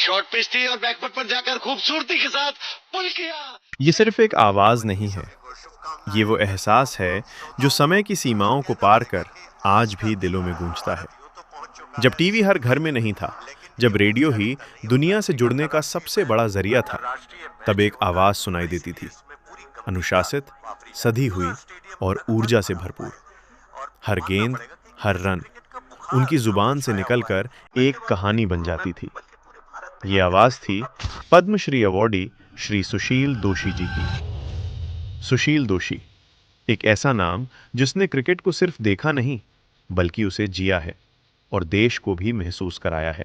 Short pitch थी और back foot पर जाकर खूबसूरती के साथ पुल किया। ये सिर्फ एक आवाज नहीं है, ये वो एहसास है जो समय की सीमाओं को पार कर आज भी दिलों में गूंजता है। जब टीवी हर घर में नहीं था, जब रेडियो ही दुनिया से जुड़ने का सबसे बड़ा जरिया था, तब एक आवाज सुनाई देती थी, अनुशासित, सधी हुई और ऊर्जा से भरपूर। हर गेंद, हर रन उनकी जुबान से निकलकर एक कहानी बन जाती थी। ये आवाज थी पद्मश्री अवॉर्डी श्री सुशील दोशी जी की। सुशील दोशी, एक ऐसा नाम जिसने क्रिकेट को सिर्फ देखा नहीं, बल्कि उसे जिया है और देश को भी महसूस कराया है।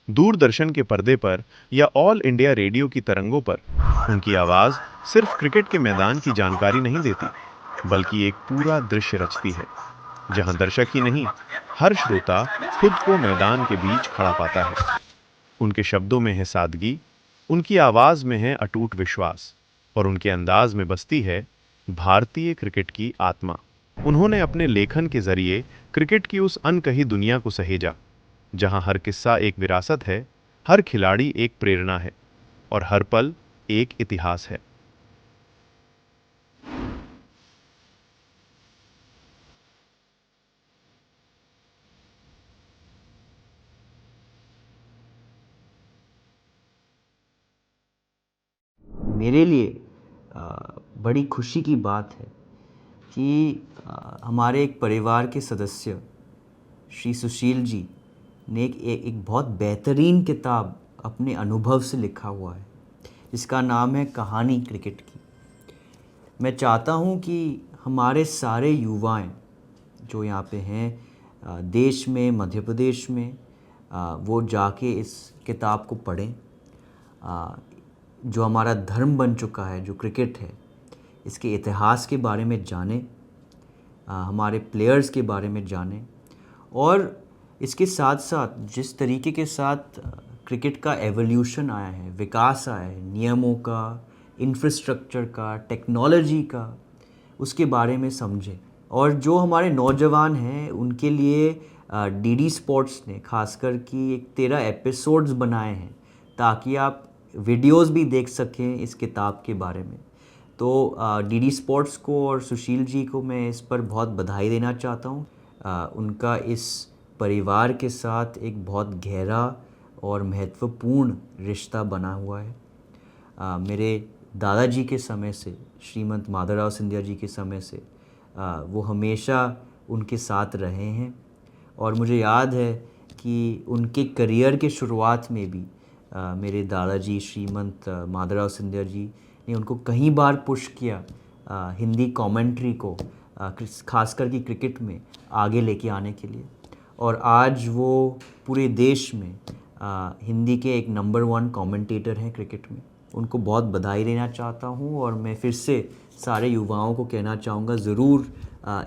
दूरदर्शन के पर्दे पर या ऑल इंडिया रेडियो की तरंगों पर उनकी आवाज सिर्फ क्रिकेट के मैदान की जानकारी नहीं देती, बल्कि एक पूरा दृश्य रचती है, जहां दर्शक ही नहीं, हर श्रोता खुद को मैदान के बीच खड़ा पाता है। उनके शब्दों में है सादगी, उनकी आवाज में है अटूट विश्वास, और उनके अंदाज में बसती है भारतीय क्रिकेट की आत्मा। उन्होंने अपने लेखन के जरिए क्रिकेट की उस अनकही दुनिया को सहेजा, जहां हर किस्सा एक विरासत है, हर खिलाड़ी एक प्रेरणा है और हर पल एक इतिहास है। मेरे लिए बड़ी खुशी की बात है कि हमारे एक परिवार के सदस्य श्री सुशील जी ने एक बहुत बेहतरीन किताब अपने अनुभव से लिखा हुआ है, जिसका नाम है कहानी क्रिकेट की। मैं चाहता हूँ कि हमारे सारे युवाएं जो यहाँ पे हैं, देश में, मध्य प्रदेश में, वो जाके इस किताब को पढ़ें। जो हमारा धर्म बन चुका है, जो क्रिकेट है, इसके इतिहास के बारे में जानें, हमारे प्लेयर्स के बारे में जानें, और इसके साथ साथ जिस तरीके के साथ क्रिकेट का एवोल्यूशन आया है, विकास आया है, नियमों का, इंफ्रास्ट्रक्चर का, टेक्नोलॉजी का, उसके बारे में समझें। और जो हमारे नौजवान हैं, उनके लिए डीडी स्पोर्ट्स ने खासकर कि एक 13 एपिसोड्स बनाए हैं, ताकि आप वीडियोस भी देख सकें इस किताब के बारे में। तो डीडी स्पोर्ट्स को और सुशील जी को मैं इस पर बहुत बधाई देना चाहता हूँ। उनका इस परिवार के साथ एक बहुत गहरा और महत्वपूर्ण रिश्ता बना हुआ है। मेरे दादाजी के समय से, श्रीमंत माधवराव सिंधिया जी के समय से वो हमेशा उनके साथ रहे हैं, और मुझे याद है कि उनके करियर के शुरुआत में भी मेरे दादाजी श्रीमंत माधवराव सिंधिया जी ने उनको कई बार पुश किया हिंदी कमेंट्री को, खासकर कि क्रिकेट में आगे लेके आने के लिए। और आज वो पूरे देश में हिंदी के एक नंबर 1 कमेंटेटर हैं क्रिकेट में। उनको बहुत बधाई देना चाहता हूँ, और मैं फिर से सारे युवाओं को कहना चाहूँगा, ज़रूर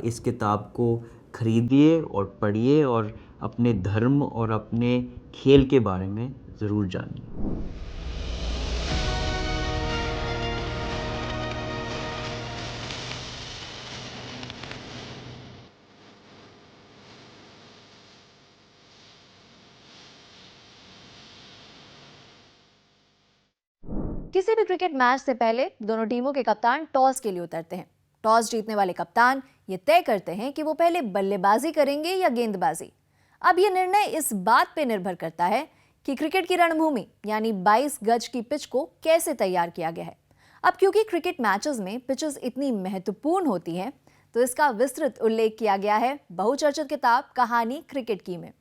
इस किताब को खरीदिए और पढ़िए, और अपने धर्म और अपने खेल के बारे में ज़रूर जानिए। किसी भी क्रिकेट मैच से पहले दोनों टीमों के कप्तान टॉस के लिए उतरते हैं। टॉस जीतने वाले कप्तान ये तय करते हैं कि वो पहले बल्लेबाजी करेंगे या गेंदबाजी। अब ये निर्णय इस बात पे निर्भर करता है कि क्रिकेट की रणभूमि यानी 22 गज की पिच को कैसे तैयार किया गया है। अब क्योंकि क्रिकेट मैचेस में पिचेस इतनी महत्वपूर्ण होती हैं, तो इसका विस्तृत उल्लेख किया गया है बहुचर्चित किताब कहानी क्रिकेट की में।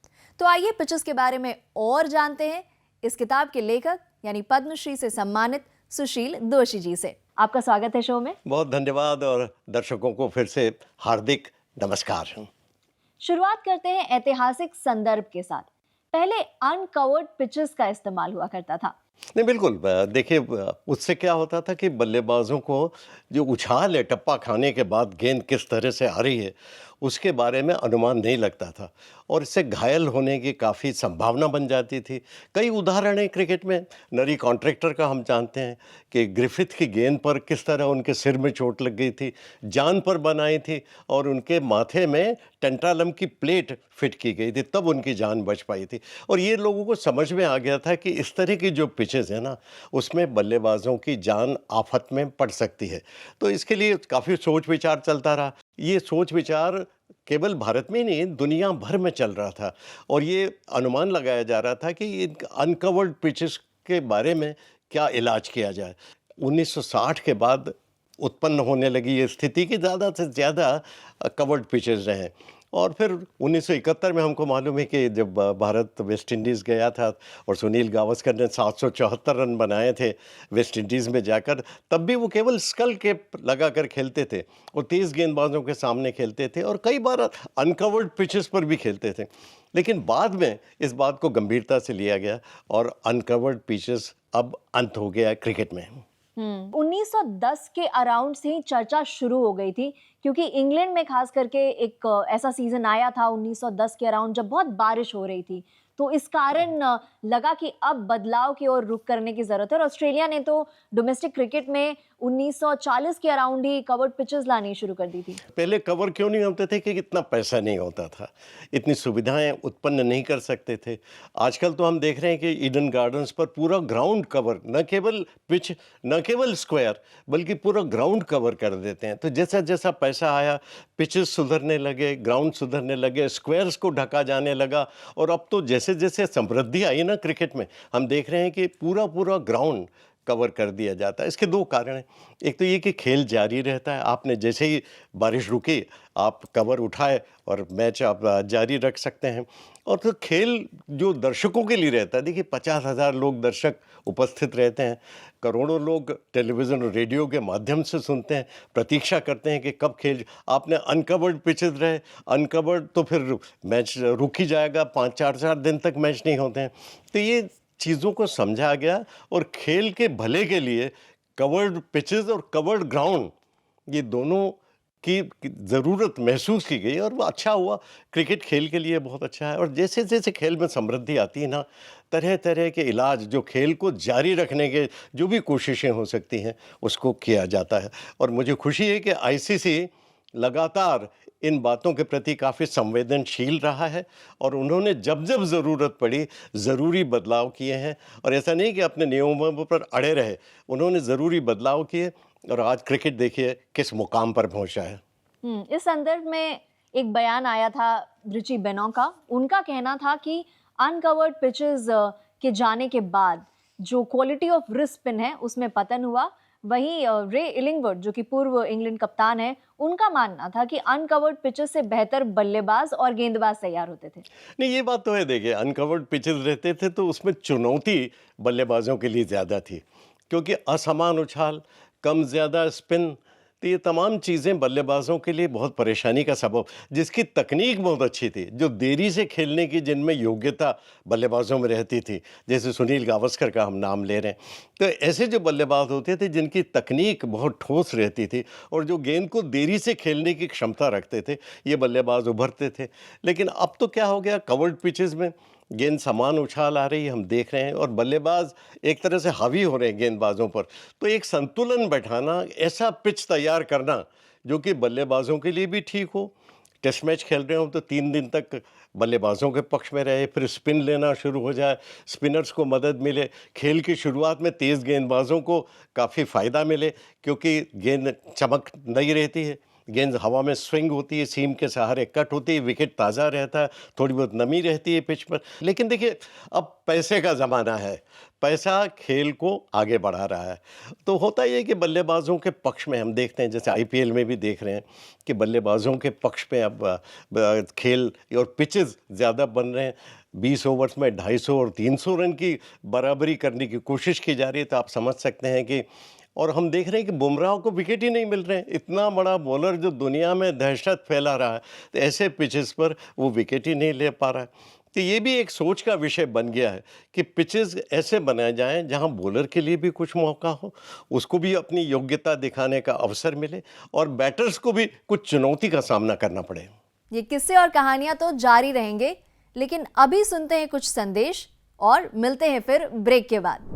तो आइए पिचेस के बारे में और जानते हैं इस किताब के लेखक यानी पद्मश्री से सम्मानित सुशील दोशी जी से। आपका स्वागत है शो में। बहुत धन्यवाद, और दर्शकों को फिर से हार्दिक नमस्कार। शुरुआत करते हैं ऐतिहासिक संदर्भ के साथ। पहले अनकवर्ड पिचेस का इस्तेमाल हुआ करता था। नहीं, बिल्कुल। देखिए, उससे क्या होता था कि बल्लेबाजों को जो उछाल है टप्पा खाने के बाद गेंद किस तरह से आ रही है, उसके बारे में अनुमान नहीं लगता था और इससे घायल होने की काफ़ी संभावना बन जाती थी। कई उदाहरण हैं क्रिकेट में। नरी कॉन्ट्रैक्टर का हम जानते हैं कि ग्रिफिथ की गेंद पर किस तरह उनके सिर में चोट लग गई थी, जान पर बनाई थी और उनके माथे में टेंटालम की प्लेट फिट की गई थी, तब उनकी जान बच पाई थी। और ये लोगों को समझ में आ गया था कि इस तरह की जो पिचेस है ना, उसमें बल्लेबाजों की जान आफत में पड़ सकती है। तो इसके लिए काफ़ी सोच विचार चलता रहा। ये सोच विचार केवल भारत में ही नहीं, दुनिया भर में चल रहा था और ये अनुमान लगाया जा रहा था कि इन अनकवर्ड पिचेस के बारे में क्या इलाज किया जाए। 1960 के बाद उत्पन्न होने लगी ये स्थिति कि ज़्यादा से ज़्यादा कवर्ड पिचेस रहें और फिर 1971 में हमको मालूम है कि जब भारत वेस्ट इंडीज़ गया था और सुनील गावस्कर ने 774 रन बनाए थे वेस्ट इंडीज़ में जाकर, तब भी वो केवल स्कल केप लगा कर खेलते थे और तेज़ गेंदबाजों के सामने खेलते थे और कई बार अनकवर्ड पिचेस पर भी खेलते थे। लेकिन बाद में इस बात को गंभीरता से लिया गया और अनकवर्ड पिचेस अब अंत हो गया है क्रिकेट में। 1910 के अराउंड से ही चर्चा शुरू हो गई थी, क्योंकि इंग्लैंड में खास करके एक ऐसा सीजन आया था 1910 के अराउंड जब बहुत बारिश हो रही थी, तो इस कारण लगा कि अब बदलाव की ओर रुख करने की जरूरत है और ऑस्ट्रेलिया ने तो डोमेस्टिक क्रिकेट में 1940 के अराउंड ही कवर्ड पिचेस लानी शुरू कर दी थी। पहले कवर क्यों नहीं होते थे कि इतना पैसा नहीं होता था, इतनी सुविधाएं उत्पन्न नहीं कर सकते थे। आजकल तो हम देख रहे हैं कि ईडन गार्डन्स पर पूरा ग्राउंड कवर, न केवल पिच, न केवल स्क्वायर, बल्कि पूरा ग्राउंड कवर कर देते हैं। तो जैसा जैसा पैसा आया, पिचेस सुधरने लगे, ग्राउंड सुधरने लगे, स्क्वायर्स को ढका जाने लगा और अब तो जैसे जैसे समृद्धि आई ना क्रिकेट में, हम देख रहे हैं कि पूरा पूरा ग्राउंड कवर कर दिया जाता है। इसके दो कारण हैं। एक तो ये कि खेल जारी रहता है, आपने जैसे ही बारिश रुकी आप कवर उठाए और मैच आप जारी रख सकते हैं। और तो खेल जो दर्शकों के लिए रहता है, देखिए 50,000 लोग दर्शक उपस्थित रहते हैं, करोड़ों लोग टेलीविज़न और रेडियो के माध्यम से सुनते हैं, प्रतीक्षा करते हैं कि कब खेल। आपने अनकवर्ड पिचेस रहे, अनकवर्ड तो फिर मैच रुक ही जाएगा, 5-4 दिन तक मैच नहीं होते हैं। तो ये चीज़ों को समझा गया और खेल के भले के लिए कवर्ड पिचेस और कवर्ड ग्राउंड, ये दोनों की ज़रूरत महसूस की गई और वो अच्छा हुआ। क्रिकेट खेल के लिए बहुत अच्छा है और जैसे जैसे खेल में समृद्धि आती है ना, तरह तरह के इलाज जो खेल को जारी रखने के जो भी कोशिशें हो सकती हैं उसको किया जाता है। और मुझे खुशी है कि आईसीसी लगातार इन बातों के प्रति काफ़ी संवेदनशील रहा है और उन्होंने जब जब ज़रूरत पड़ी ज़रूरी बदलाव किए हैं और ऐसा नहीं कि अपने नियमों पर अड़े रहे, उन्होंने ज़रूरी बदलाव किए और आज क्रिकेट देखिए किस मुकाम पर पहुंचा है। इस संदर्भ में एक बयान आया था रिची बेनॉ का। उनका कहना था कि अनकवर्ड पिचेस के जाने के बाद जो क्वालिटी ऑफ रिस्ट स्पिन है उसमें पतन हुआ। वहीं रे इलिंगवुड जो कि पूर्व इंग्लैंड कप्तान है, उनका मानना था कि अनकवर्ड पिचेस से बेहतर बल्लेबाज और गेंदबाज तैयार होते थे। नहीं, ये बात तो है। देखिए अनकवर्ड पिचेस रहते थे तो उसमें चुनौती बल्लेबाजों के लिए ज़्यादा थी, क्योंकि असमान उछाल, कम ज़्यादा स्पिन, तो ये तमाम चीज़ें बल्लेबाजों के लिए बहुत परेशानी का सबब। जिसकी तकनीक बहुत अच्छी थी, जो देरी से खेलने की जिनमें योग्यता बल्लेबाजों में रहती थी, जैसे सुनील गावस्कर का हम नाम ले रहे हैं, तो ऐसे जो बल्लेबाज होते थे जिनकी तकनीक बहुत ठोस रहती थी और जो गेंद को देरी से खेलने की क्षमता रखते थे, ये बल्लेबाज उभरते थे। लेकिन अब तो क्या हो गया, कवर्ड पिचेस में गेंद समान उछाल आ रही है, हम देख रहे हैं और बल्लेबाज एक तरह से हावी हो रहे हैं गेंदबाजों पर। तो एक संतुलन बैठाना, ऐसा पिच तैयार करना जो कि बल्लेबाजों के लिए भी ठीक हो। टेस्ट मैच खेल रहे हो तो 3 दिन तक बल्लेबाजों के पक्ष में रहे, फिर स्पिन लेना शुरू हो जाए, स्पिनर्स को मदद मिले, खेल की शुरुआत में तेज़ गेंदबाजों को काफ़ी फ़ायदा मिले क्योंकि गेंद चमक नहीं रहती है, गेंद हवा में स्विंग होती है, सीम के सहारे कट होती है, विकेट ताज़ा रहता है, थोड़ी बहुत नमी रहती है पिच पर। लेकिन देखिए अब पैसे का ज़माना है, पैसा खेल को आगे बढ़ा रहा है, तो होता ये कि बल्लेबाजों के पक्ष में हम देखते हैं, जैसे आईपीएल में भी देख रहे हैं कि बल्लेबाजों के पक्ष में अब खेल और पिचेस ज़्यादा बन रहे हैं। 20 ओवर्स में 250 और 300 रन की बराबरी करने की कोशिश की जा रही है, तो आप समझ सकते हैं कि। और हम देख रहे हैं कि बुमराह को विकेट ही नहीं मिल रहे हैं, इतना बड़ा बॉलर जो दुनिया में दहशत फैला रहा है, तो ऐसे पिचेस पर वो विकेट ही नहीं ले पा रहा है। तो ये भी एक सोच का विषय बन गया है कि पिचेस ऐसे बनाए जाएं जहां बॉलर के लिए भी कुछ मौका हो, उसको भी अपनी योग्यता दिखाने का अवसर मिले और बैटर्स को भी कुछ चुनौती का सामना करना पड़े। ये किस्से और कहानियां तो जारी रहेंगे, लेकिन अभी सुनते हैं कुछ संदेश और मिलते हैं फिर ब्रेक के बाद।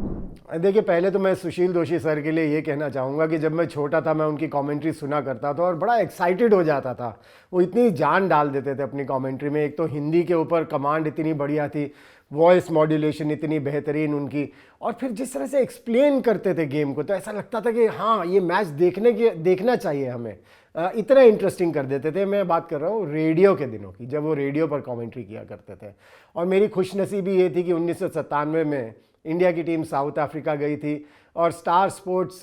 देखिए, पहले तो मैं सुशील दोषी सर के लिए ये कहना चाहूँगा कि जब मैं छोटा था मैं उनकी कमेंट्री सुना करता था और बड़ा एक्साइटेड हो जाता था। वो इतनी जान डाल देते थे अपनी कमेंट्री में। एक तो हिंदी के ऊपर कमांड इतनी बढ़िया थी, वॉइस मॉड्यूलेशन इतनी बेहतरीन उनकी, और फिर जिस तरह से एक्सप्लेन करते थे गेम को, तो ऐसा लगता था कि हाँ, ये मैच देखना चाहिए हमें। इतना इंटरेस्टिंग कर देते थे। मैं बात कर रहा हूँ रेडियो के दिनों की, जब वो रेडियो पर कमेंट्री किया करते थे। और मेरी खुशनसीबी ये थी कि 1997 में इंडिया की टीम साउथ अफ्रीका गई थी और स्टार स्पोर्ट्स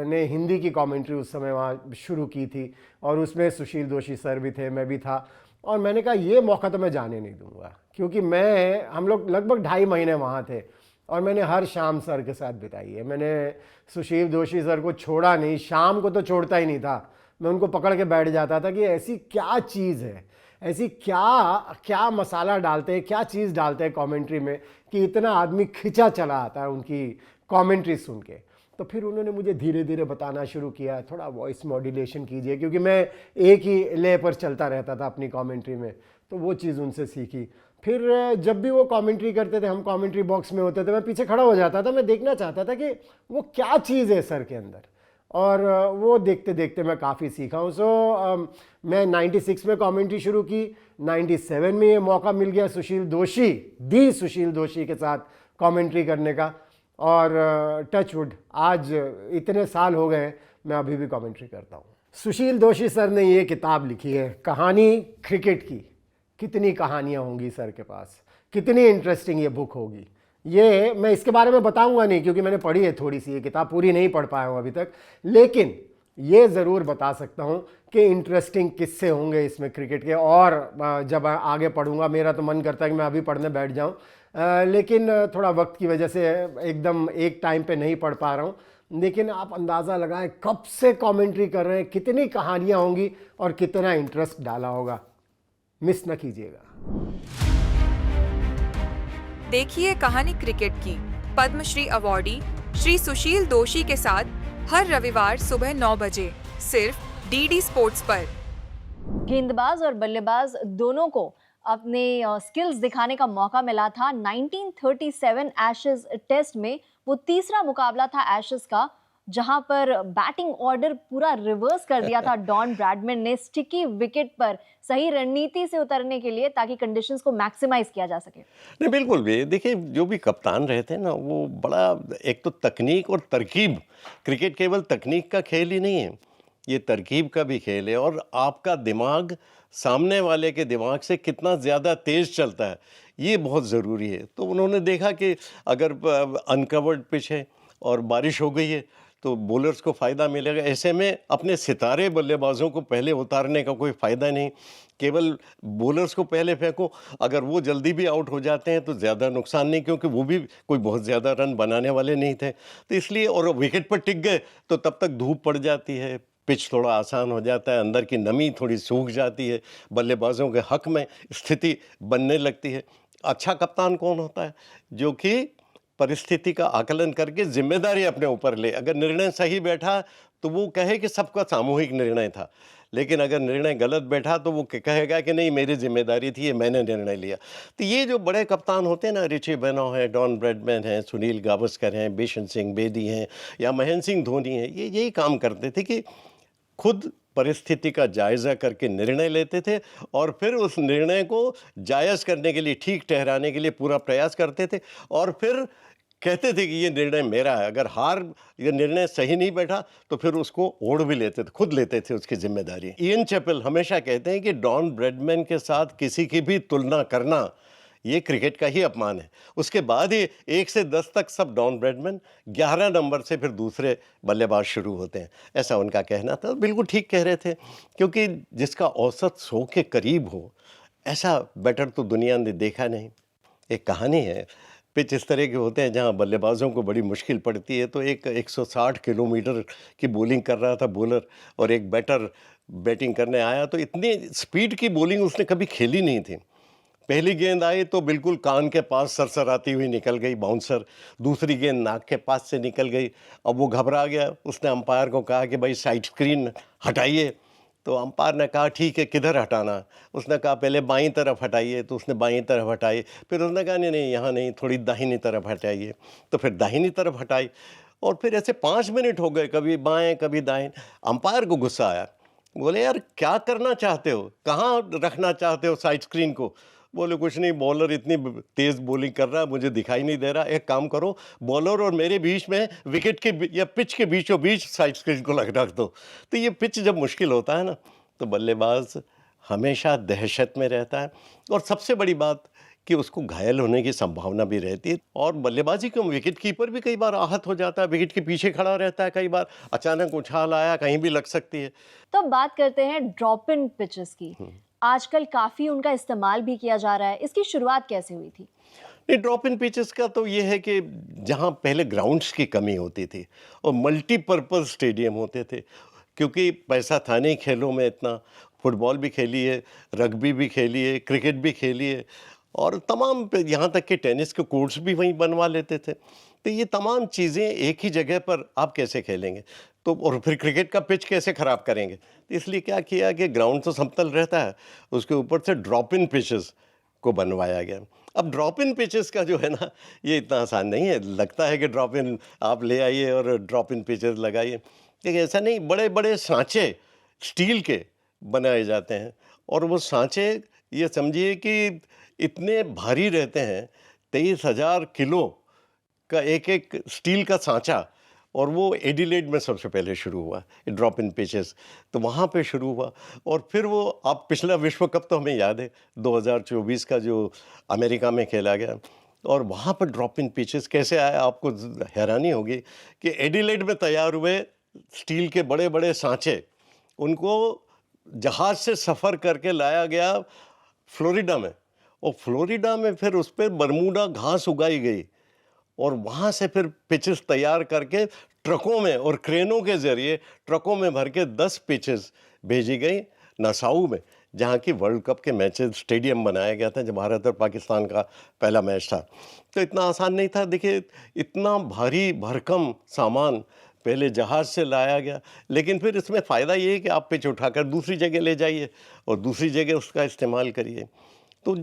ने हिंदी की कमेंट्री उस समय वहाँ शुरू की थी, और उसमें सुशील दोषी सर भी थे, मैं भी था। और मैंने कहा ये मौका तो मैं जाने नहीं दूंगा, क्योंकि हम लोग लगभग 2.5 महीने वहाँ थे और मैंने हर शाम सर के साथ बिताई है। मैंने सुशील दोषी सर को छोड़ा नहीं, शाम को तो छोड़ता ही नहीं था। मैं उनको पकड़ के बैठ जाता था कि ऐसी क्या चीज़ है, ऐसी क्या मसाला डालते हैं, क्या चीज़ डालते हैं कमेंट्री में कि इतना आदमी खिंचा चला आता है उनकी कमेंट्री सुन के। तो फिर उन्होंने मुझे धीरे धीरे बताना शुरू किया, थोड़ा वॉइस मॉड्यूलेशन कीजिए, क्योंकि मैं एक ही ले पर चलता रहता था अपनी कमेंट्री में। तो वो चीज़ उनसे सीखी। फिर जब भी वो कमेंट्री करते थे, हम कमेंट्री बॉक्स में होते थे, मैं पीछे खड़ा हो जाता था। मैं देखना चाहता था कि वो क्या चीज़ है सर के अंदर, और वो देखते देखते मैं काफ़ी सीखा हूँ। मैं 96 में कमेंट्री शुरू की, 97 में ये मौका मिल गया सुशील दोषी के साथ कमेंट्री करने का, और टचवुड आज इतने साल हो गए, मैं अभी भी कमेंट्री करता हूँ। सुशील दोषी सर ने ये किताब लिखी है, कहानी क्रिकेट की। कितनी कहानियाँ होंगी सर के पास, कितनी इंटरेस्टिंग ये बुक होगी। ये मैं इसके बारे में बताऊंगा नहीं, क्योंकि मैंने पढ़ी है थोड़ी सी, ये किताब पूरी नहीं पढ़ पाया हूँ अभी तक, लेकिन ये ज़रूर बता सकता हूँ कि इंटरेस्टिंग किस्से होंगे इसमें क्रिकेट के। और जब आगे पढ़ूंगा, मेरा तो मन करता है कि मैं अभी पढ़ने बैठ जाऊँ, लेकिन थोड़ा वक्त की वजह से एकदम एक टाइम पे नहीं पढ़ पा रहा हूँ। लेकिन आप अंदाज़ा लगाएं कब से कमेंट्री कर रहे हैं, कितनी कहानियाँ होंगी और कितना इंटरेस्ट डाला होगा। मिस न कीजिएगा। देखिए कहानी क्रिकेट की पद्मश्री अवॉर्डी श्री सुशील दोषी के साथ हर रविवार सुबह 9 बजे सिर्फ डीडी स्पोर्ट्स पर। गेंदबाज और बल्लेबाज दोनों को अपने स्किल्स दिखाने का मौका मिला था। 1937 एशेज टेस्ट में वो तीसरा मुकाबला था एशेज का, जहां पर बैटिंग ऑर्डर पूरा रिवर्स कर दिया था डॉन ब्रैडमैन ने स्टिकी विकेट पर सही रणनीति से उतरने के लिए, ताकि कंडीशंस को मैक्सिमाइज किया जा सके। नहीं, बिल्कुल भी। देखिए, जो भी कप्तान रहते हैं ना, वो बड़ा, एक तो तकनीक और तरकीब, क्रिकेट केवल तकनीक का खेल ही नहीं है, ये तरकीब का भी खेल है। और आपका दिमाग सामने वाले के दिमाग से कितना ज़्यादा तेज़ चलता है, ये बहुत ज़रूरी है। तो उन्होंने देखा कि अगर अनकवर्ड पिच है और बारिश हो गई है तो बॉलर्स को फ़ायदा मिलेगा। ऐसे में अपने सितारे बल्लेबाजों को पहले उतारने का कोई फ़ायदा नहीं, केवल बॉलर्स को पहले फेंको। अगर वो जल्दी भी आउट हो जाते हैं तो ज़्यादा नुकसान नहीं, क्योंकि वो भी कोई बहुत ज़्यादा रन बनाने वाले नहीं थे। तो इसलिए, और विकेट पर टिक गए तो तब तक धूप पड़ जाती है, पिच थोड़ा आसान हो जाता है, अंदर की नमी थोड़ी सूख जाती है, बल्लेबाजों के हक में स्थिति बनने लगती है। अच्छा कप्तान कौन होता है? जो कि परिस्थिति का आकलन करके जिम्मेदारी अपने ऊपर ले। अगर निर्णय सही बैठा तो वो कहे कि सबका सामूहिक निर्णय था, लेकिन अगर निर्णय गलत बैठा तो वो कहेगा कि नहीं, मेरी जिम्मेदारी थी, ये मैंने निर्णय लिया। तो ये जो बड़े कप्तान होते हैं ना, रिची बेनो है, डॉन ब्रैडमैन है, सुनील गावस्कर हैं, बिशन सिंह बेदी हैं, या महेंद्र सिंह धोनी हैं, ये यही काम करते थे कि खुद परिस्थिति का जायज़ा करके निर्णय लेते थे और फिर उस निर्णय को जायज़ करने के लिए, ठीक ठहराने के लिए पूरा प्रयास करते थे, और फिर कहते थे कि ये निर्णय मेरा है। अगर ये निर्णय सही नहीं बैठा तो फिर उसको ओढ़ भी लेते थे, खुद लेते थे उसकी जिम्मेदारी। इयन चैपल हमेशा कहते हैं कि डॉन ब्रैडमैन के साथ किसी की भी तुलना करना ये क्रिकेट का ही अपमान है। उसके बाद ही 1 से 10 तक सब डॉन ब्रैडमैन, 11 नंबर से फिर दूसरे बल्लेबाज शुरू होते हैं, ऐसा उनका कहना था। बिल्कुल ठीक कह रहे थे, क्योंकि जिसका औसत 100 के करीब हो, ऐसा बैटर तो दुनिया ने देखा नहीं। एक कहानी है, पिच इस तरह के होते हैं जहां बल्लेबाजों को बड़ी मुश्किल पड़ती है। तो एक 160 किलोमीटर की बॉलिंग कर रहा था बॉलर, और एक बैटर बैटिंग करने आया, तो इतनी स्पीड की बॉलिंग उसने कभी खेली नहीं थी। पहली गेंद आई तो बिल्कुल कान के पास सरसराती हुई निकल गई, बाउंसर। दूसरी गेंद नाक के पास से निकल गई। अब वो घबरा गया, उसने अंपायर को कहा कि भाई साइड स्क्रीन हटाइए। तो अंपायर ने कहा ठीक है, किधर हटाना? उसने कहा पहले बाईं तरफ हटाइए, तो उसने बाईं तरफ हटाई। फिर उसने कहा नहीं नहीं, यहाँ नहीं, थोड़ी दाहिनी तरफ हटाइए। तो फिर दाहिनी तरफ हटाई, और फिर ऐसे 5 मिनट हो गए, कभी बाएं कभी दाएं। अंपायर को गुस्सा आया, बोले यार क्या करना चाहते हो, कहाँ रखना चाहते हो साइड स्क्रीन को? बोले कुछ नहीं, बॉलर इतनी तेज बॉलिंग कर रहा है, मुझे दिखाई नहीं दे रहा, एक काम करो, बॉलर और मेरे बीच में विकेट के या पिच के बीचों बीच साइड स्क्रीन को रख दो। तो ये पिच जब मुश्किल होता है ना, तो बल्लेबाज हमेशा दहशत में रहता है, और सबसे बड़ी बात कि उसको घायल होने की संभावना भी रहती है। और बल्लेबाजी के विकेट कीपर भी कई बार आहत हो जाता है, विकेट के पीछे खड़ा रहता है, कई बार अचानक उछाल आया, कहीं भी लग सकती है। तो अब बात करते हैं ड्रॉप इन पिचेस की। आजकल काफी उनका इस्तेमाल भी किया जा रहा है, इसकी शुरुआत कैसे हुई थी? नहीं, ड्रॉप इन पिचेस का तो ये है कि जहाँ पहले ग्राउंड्स की कमी होती थी और मल्टीपर्पज़ स्टेडियम होते थे, क्योंकि पैसा था नहीं खेलों में इतना। फुटबॉल भी खेली है, रग्बी भी खेली है, क्रिकेट भी खेली है, और तमाम यहाँ तक कि टेनिस के कोर्ट्स भी वहीं बनवा लेते थे। तो ये तमाम चीज़ें एक ही जगह पर आप कैसे खेलेंगे? तो और फिर क्रिकेट का पिच कैसे ख़राब करेंगे? तो इसलिए क्या किया कि ग्राउंड तो समतल रहता है, उसके ऊपर से ड्रॉप इन पिचेस को बनवाया गया। अब ड्रॉप इन पिचेस का जो है ना, ये इतना आसान नहीं है। लगता है कि ड्रॉप इन आप ले आइए और ड्रॉप इन पिचेस लगाइए, लेकिन ऐसा नहीं। बड़े बड़े सांचे स्टील के बनाए जाते हैं, और वो सांचे ये समझिए कि इतने भारी रहते हैं, 23,000 किलो का एक एक स्टील का सांचा। और वो एडिलेड में सबसे पहले शुरू हुआ ड्रॉप इन पिचेस, तो वहाँ पे शुरू हुआ। और फिर वो आप पिछला विश्व कप तो हमें याद है 2024 का, जो अमेरिका में खेला गया, और वहाँ पर ड्रॉप इन पिचेस कैसे आया, आपको हैरानी होगी कि एडिलेड में तैयार हुए स्टील के बड़े बड़े सांचे, उनको जहाज़ से सफ़र करके लाया गया फ्लोरिडा में, और फ्लोरिडा में फिर उस पर बरमूडा घास उगाई गई, और वहाँ से फिर पिचेस तैयार करके ट्रकों में और क्रेनों के ज़रिए ट्रकों में भर के 10 पिचेस भेजी गई नासाऊ में, जहाँ की वर्ल्ड कप के मैचेस स्टेडियम बनाया गया था, जब भारत और पाकिस्तान का पहला मैच था। तो इतना आसान नहीं था। देखिए, इतना भारी भरकम सामान पहले जहाज़ से लाया गया, लेकिन फिर इसमें फ़ायदा ये है कि आप पिच उठाकर दूसरी जगह ले जाइए और दूसरी जगह उसका इस्तेमाल करिए। तो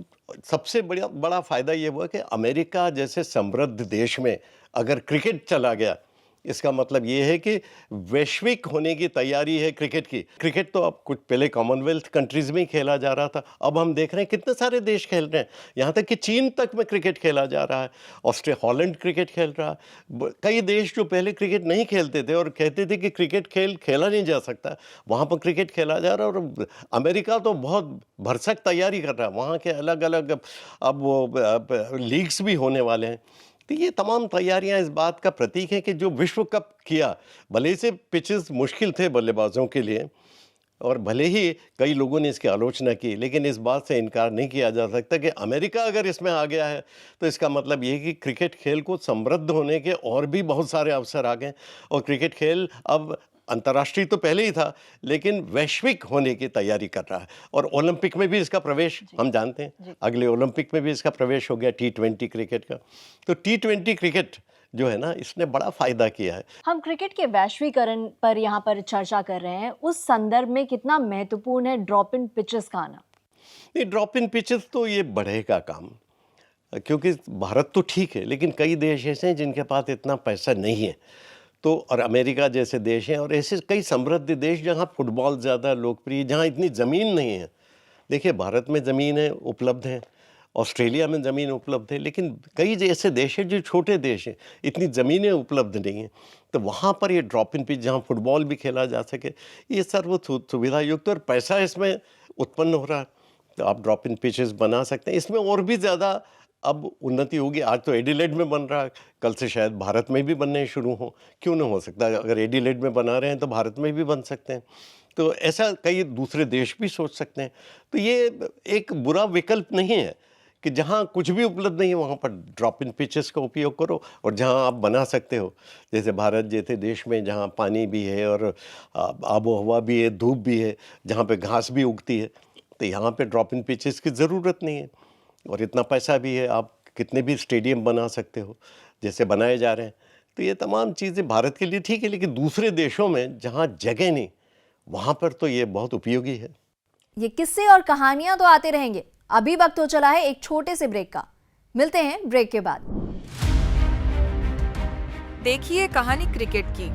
सबसे बड़ा फ़ायदा ये हुआ कि अमेरिका जैसे समृद्ध देश में अगर क्रिकेट चला गया, इसका मतलब ये है कि वैश्विक होने की तैयारी है क्रिकेट की। क्रिकेट तो अब कुछ पहले कॉमनवेल्थ कंट्रीज़ में ही खेला जा रहा था, अब हम देख रहे हैं कितने सारे देश खेल रहे हैं, यहाँ तक कि चीन तक में क्रिकेट खेला जा रहा है, हॉलैंड क्रिकेट खेल रहा है। कई देश जो पहले क्रिकेट नहीं खेलते थे और कहते थे कि क्रिकेट खेला नहीं जा सकता, वहाँ पर क्रिकेट खेला जा रहा है। और अमेरिका तो बहुत भरसक तैयारी कर रहा है, वहाँ के अलग अलग अब वो लीग्स भी होने वाले हैं। तो ये तमाम तैयारियां इस बात का प्रतीक है कि जो विश्व कप किया, भले से पिचेस मुश्किल थे बल्लेबाजों के लिए, और भले ही कई लोगों ने इसकी आलोचना की, लेकिन इस बात से इनकार नहीं किया जा सकता कि अमेरिका अगर इसमें आ गया है तो इसका मतलब ये है कि क्रिकेट खेल को समृद्ध होने के और भी बहुत सारे अवसर आ गए, और क्रिकेट खेल अब अंतर्राष्ट्रीय तो पहले ही था, लेकिन वैश्विक होने की तैयारी कर रहा है। और ओलंपिक में भी इसका प्रवेश हम जानते हैं, अगले ओलंपिक में भी इसका प्रवेश हो गया T20 क्रिकेट का। तो T20 क्रिकेट जो है ना, इसने बड़ा फ़ायदा किया है। हम क्रिकेट के वैश्वीकरण पर यहाँ पर चर्चा कर रहे हैं, उस संदर्भ में कितना महत्वपूर्ण है ड्रॉप इन पिचेस का आना? ये ड्रॉप इन पिचेस तो ये बढ़ेगा काम, क्योंकि भारत तो ठीक है, लेकिन कई देश ऐसे हैं जिनके पास इतना पैसा नहीं है। तो और अमेरिका जैसे देश हैं, और ऐसे कई समृद्ध देश जहाँ फुटबॉल ज़्यादा लोकप्रिय, जहाँ इतनी ज़मीन नहीं है। देखिए, भारत में ज़मीन है, उपलब्ध है, ऑस्ट्रेलिया में ज़मीन उपलब्ध है, लेकिन कई ऐसे देश हैं जो छोटे देश हैं, इतनी ज़मीनें उपलब्ध नहीं हैं। तो वहाँ पर ये ड्रॉप इन पिच, जहाँ फुटबॉल भी खेला जा सके, ये सर्व सुविधा युक्त, और पैसा इसमें उत्पन्न हो रहा है, तो आप ड्रॉप इन पिचेस बना सकते हैं। इसमें और भी ज़्यादा अब उन्नति होगी। आज तो एडिलेड में बन रहा है, कल से शायद भारत में भी बनने शुरू हों। क्यों नहीं हो सकता? अगर एडिलेड में बना रहे हैं तो भारत में भी बन सकते हैं। तो ऐसा कई दूसरे देश भी सोच सकते हैं। तो ये एक बुरा विकल्प नहीं है कि जहाँ कुछ भी उपलब्ध नहीं है वहाँ पर ड्रॉप इन पिचेस का उपयोग करो, और जहाँ आप बना सकते हो, जैसे भारत जैसे देश में जहाँ पानी भी है और आबो हवा भी है, धूप भी है, जहाँ पे घास भी उगती है, तो यहाँ पे ड्रॉप इन पिचेस की ज़रूरत नहीं है, और इतना पैसा भी है, आप कितने भी स्टेडियम बना सकते हो जैसे बनाए जा रहे हैं। तो ये तमाम चीज़ें भारत के लिए ठीक है, लेकिन दूसरे देशों में जहाँ जगह नहीं, वहाँ पर तो ये बहुत उपयोगी है। ये किस्से और कहानियां तो आते रहेंगे। अभी वक्त हो चला है एक छोटे से ब्रेक का। मिलते हैं ब्रेक के बाद। देखिए कहानी क्रिकेट की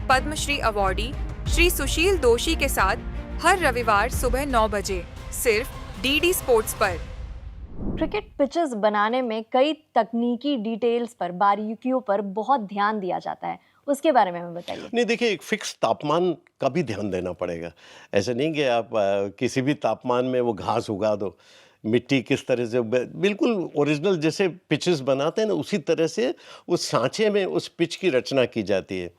पद्मश्री अवॉर्डी श्री सुशील दोशी के साथ हर रविवार सुबह 9 बजे सिर्फ डीडी स्पोर्ट्स पर। क्रिकेट पिचेस बनाने में कई तकनीकी डिटेल्स पर, बारीकियों पर बहुत ध्यान दिया जाता है, उसके बारे में हमें बताइए। नहीं, देखिए, एक फिक्स तापमान का भी ध्यान देना पड़ेगा। ऐसा नहीं कि आप किसी भी तापमान में वो घास उगा दो। मिट्टी किस तरह से बिल्कुल ओरिजिनल जैसे पिचेस बनाते हैं ना, उसी तरह से उस सांचे में उस पिच की रचना की जाती है।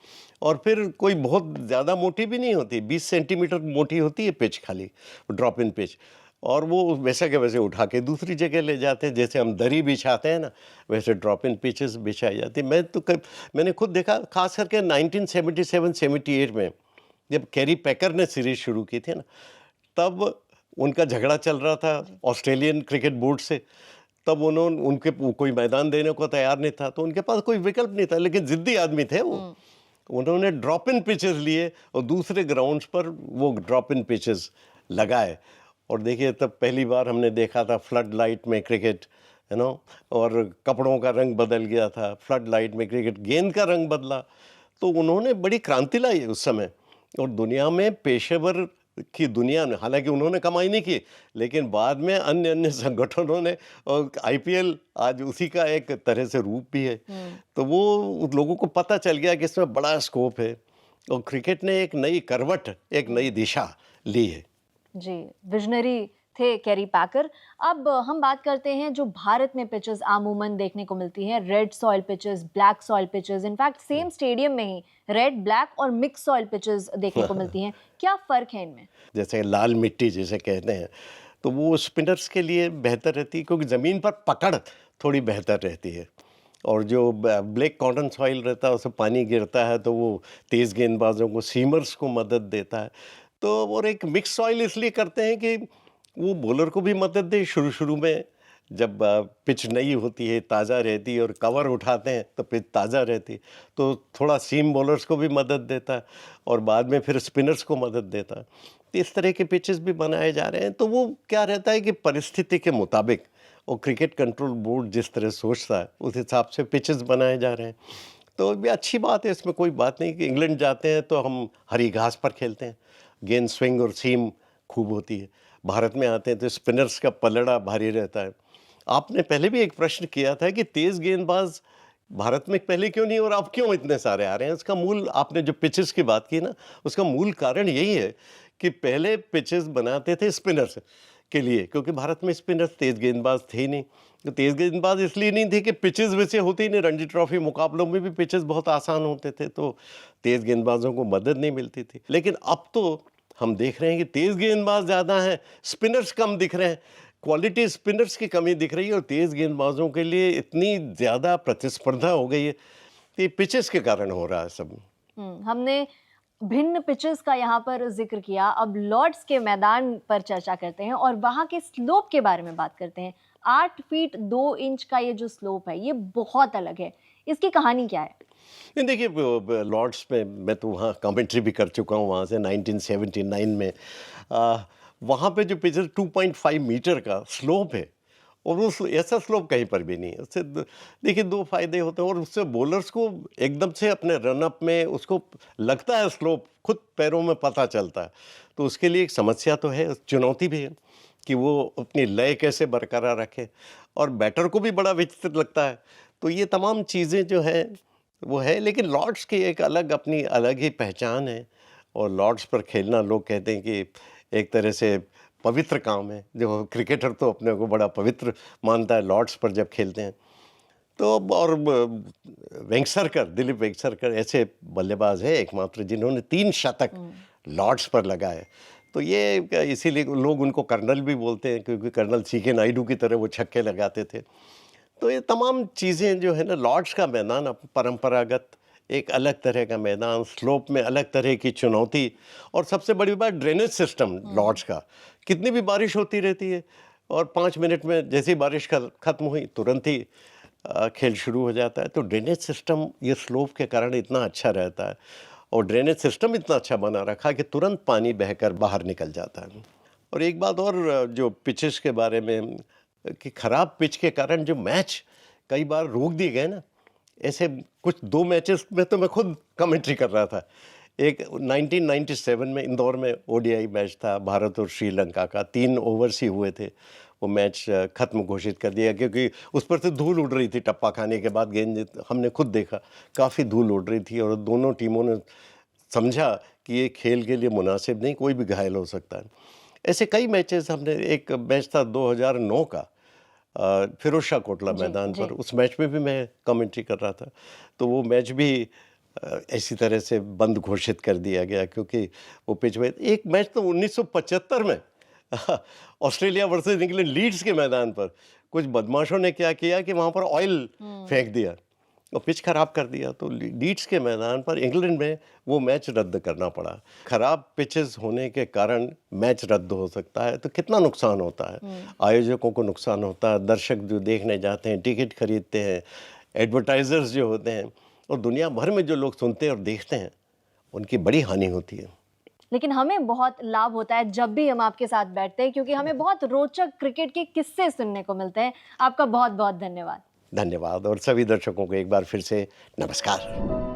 और फिर कोई बहुत ज़्यादा मोटी भी नहीं होती, 20 सेंटीमीटर मोटी होती है पिच, खाली ड्रॉप इन पिच। और वो वैसे के वैसे उठा के दूसरी जगह ले जाते हैं। जैसे हम दरी बिछाते हैं ना, वैसे ड्रॉप इन पिचेस बिछाई जाती है। मैंने खुद देखा, खास करके 1977-78 में जब कैरी पैकर ने सीरीज शुरू की थी ना, तब उनका झगड़ा चल रहा था ऑस्ट्रेलियन क्रिकेट बोर्ड से। तब उनके कोई मैदान देने को तैयार नहीं था, तो उनके पास कोई विकल्प नहीं था, लेकिन जिद्दी आदमी थे वो। उन्होंने ड्रॉप इन पिचेस लिए और दूसरे ग्राउंड्स पर वो ड्रॉप इन पिचेस लगाए। और देखिए, तब पहली बार हमने देखा था फ्लड लाइट में क्रिकेट, और कपड़ों का रंग बदल गया था। फ्लड लाइट में क्रिकेट, गेंद का रंग बदला। तो उन्होंने बड़ी क्रांति लाई उस समय। और दुनिया में पेशेवर की दुनिया ने, हालांकि उन्होंने कमाई नहीं की, लेकिन बाद में अन्य अन्य संगठनों ने, और आईपीएल आज उसी का एक तरह से रूप भी है। तो वो लोगों को पता चल गया कि इसमें बड़ा स्कोप है, और क्रिकेट ने एक नई करवट, एक नई दिशा ली है। जी, विजनरी थे कैरी पैकर। अब हम बात करते हैं जो भारत में पिचेस आमूमन देखने को मिलती हैं, red soil pitches, black soil pitches. In fact same stadium में ही रेड, ब्लैक और मिक्स सॉइल पिचेस देखने को मिलती हैं। क्या फ़र्क है इनमें? जैसे लाल मिट्टी जिसे कहते हैं, तो वो स्पिनर्स के लिए बेहतर रहती है, क्योंकि ज़मीन पर पकड़ थोड़ी बेहतर रहती है। और जो ब्लैक कॉटन सॉइल रहता है, उसमें पानी गिरता है, तो वो तेज़ गेंदबाजों को, सीमर्स को मदद देता है। तो और एक मिक्स सॉइल इसलिए करते हैं कि वो बॉलर को भी मदद दे। शुरू में जब पिच नई होती है, ताज़ा रहती है, और कवर उठाते हैं तो पिच ताज़ा रहती है, तो थोड़ा सीम बॉलर्स को भी मदद देता है, और बाद में फिर स्पिनर्स को मदद देता है। तो इस तरह के पिचेस भी बनाए जा रहे हैं। तो वो क्या रहता है कि परिस्थिति के मुताबिक, और क्रिकेट कंट्रोल बोर्ड जिस तरह सोचता है, उस हिसाब से पिचेस बनाए जा रहे हैं। तो ये अच्छी बात है, इसमें कोई बात नहीं कि इंग्लैंड जाते हैं तो हम हरी घास पर खेलते हैं, गेंद स्विंग और सीम खूब होती है। भारत में आते हैं तो स्पिनर्स का पलड़ा भारी रहता है। आपने पहले भी एक प्रश्न किया था कि तेज़ गेंदबाज भारत में पहले क्यों नहीं, और अब क्यों इतने सारे आ रहे हैं। उसका मूल, आपने जो पिचेस की बात की ना, उसका मूल कारण यही है कि पहले पिचेस बनाते थे स्पिनर्स के लिए, क्योंकि भारत में स्पिनर्स तेज़ गेंदबाज थे ही नहीं। तो तेज़ गेंदबाज इसलिए नहीं थे कि पिचेस वैसे होती ही नहीं। रणजी ट्रॉफी मुकाबलों में भी पिचेस बहुत आसान होते थे, तो तेज़ गेंदबाजों को मदद नहीं मिलती थी। लेकिन अब तो हम देख रहे हैं कि तेज़ गेंदबाज ज़्यादा हैं, स्पिनर्स कम दिख रहे हैं। क्वालिटी स्पिनर्स की कमी दिख रही है, और तेज़ गेंदबाजों के लिए इतनी ज़्यादा प्रतिस्पर्धा हो गई है कि पिचेस के कारण हो रहा है सब। हमने भिन्न पिचेस का यहाँ पर जिक्र किया। अब लॉर्ड्स के मैदान पर चर्चा करते हैं और वहाँ के स्लोप के बारे में बात करते हैं। 8 फीट 2 इंच का ये जो स्लोप है, ये बहुत अलग है। इसकी कहानी क्या है? नहीं, देखिए, लॉर्ड्स में मैं तो वहाँ कमेंट्री भी कर चुका हूँ, वहाँ से 1979 में। वहाँ पे जो पिच 2.5 मीटर का स्लोप है, और उस ऐसा स्लोप कहीं पर भी नहीं है। उससे देखिए 2 फायदे होते हैं, और उससे बॉलर्स को एकदम से अपने रनअप में उसको लगता है स्लोप, खुद पैरों में पता चलता है। तो उसके लिए एक समस्या तो है, चुनौती भी है कि वो अपनी लय कैसे बरकरार रखे, और बैटर को भी बड़ा विचित्र लगता है। तो ये तमाम चीज़ें जो हैं वो है, लेकिन लॉर्ड्स की एक अलग, अपनी अलग ही पहचान है। और लॉर्ड्स पर खेलना, लोग कहते हैं कि एक तरह से पवित्र काम है। जो क्रिकेटर तो अपने को बड़ा पवित्र मानता है लॉर्ड्स पर जब खेलते हैं। तो और वेंगसरकर, दिलीप वेंगसरकर ऐसे बल्लेबाज है एकमात्र जिन्होंने 3 शतक लॉर्ड्स पर लगाए। तो ये इसीलिए लोग उनको कर्नल भी बोलते हैं, क्योंकि कर्नल सीके नायडू की तरह वो छक्के लगाते थे। तो ये तमाम चीज़ें जो है ना, लॉर्ड्स का मैदान अब परंपरागत एक अलग तरह का मैदान, स्लोप में अलग तरह की चुनौती, और सबसे बड़ी बात ड्रेनेज सिस्टम लॉर्ड्स का। कितनी भी बारिश होती रहती है, और 5 मिनट में जैसे ही बारिश ख़त्म हुई तुरंत ही खेल शुरू हो जाता है। तो ड्रेनेज सिस्टम ये स्लोप के कारण इतना अच्छा रहता है। और ड्रेनेज सिस्टम इतना अच्छा बना रखा कि तुरंत पानी बहकर बाहर निकल जाता है। और एक बात और जो पिचेस के बारे में कि ख़राब पिच के कारण जो मैच कई बार रोक दिए गए ना, ऐसे कुछ 2 मैचेस में तो मैं खुद कमेंट्री कर रहा था। एक 1997 में इंदौर में ओडीआई मैच था भारत और श्रीलंका का, 3 ओवर्स ही हुए थे, वो मैच ख़त्म घोषित कर दिया क्योंकि उस पर से धूल उड़ रही थी। टप्पा खाने के बाद गेंद हमने खुद देखा काफ़ी धूल उड़ रही थी और दोनों टीमों ने समझा कि ये खेल के लिए मुनासिब नहीं, कोई भी घायल हो सकता है। ऐसे कई मैचेस हमने, एक मैच था 2009 का फिरोज शाह कोटला मैदान पर, उस मैच में भी मैं कमेंट्री कर रहा था। तो वो मैच भी ऐसी तरह से बंद घोषित कर दिया गया क्योंकि वो पिच में। एक मैच तो 1975 में ऑस्ट्रेलिया वर्सेस इंग्लैंड लीड्स के मैदान पर कुछ बदमाशों ने क्या किया कि वहाँ पर ऑयल फेंक दिया और पिच खराब कर दिया, तो लीड्स के मैदान पर इंग्लैंड में वो मैच रद्द करना पड़ा। खराब पिचेस होने के कारण मैच रद्द हो सकता है, तो कितना नुकसान होता है, आयोजकों को नुकसान होता है, दर्शक जो देखने जाते हैं, टिकट खरीदते हैं, एडवर्टाइजर्स जो होते हैं और दुनिया भर में जो लोग सुनते हैं और देखते हैं, उनकी बड़ी हानि होती है। लेकिन हमें बहुत लाभ होता है जब भी हम आपके साथ बैठते हैं, क्योंकि हमें बहुत रोचक क्रिकेट के किस्से सुनने को मिलते हैं। आपका बहुत बहुत धन्यवाद। धन्यवाद और सभी दर्शकों को एक बार फिर से नमस्कार।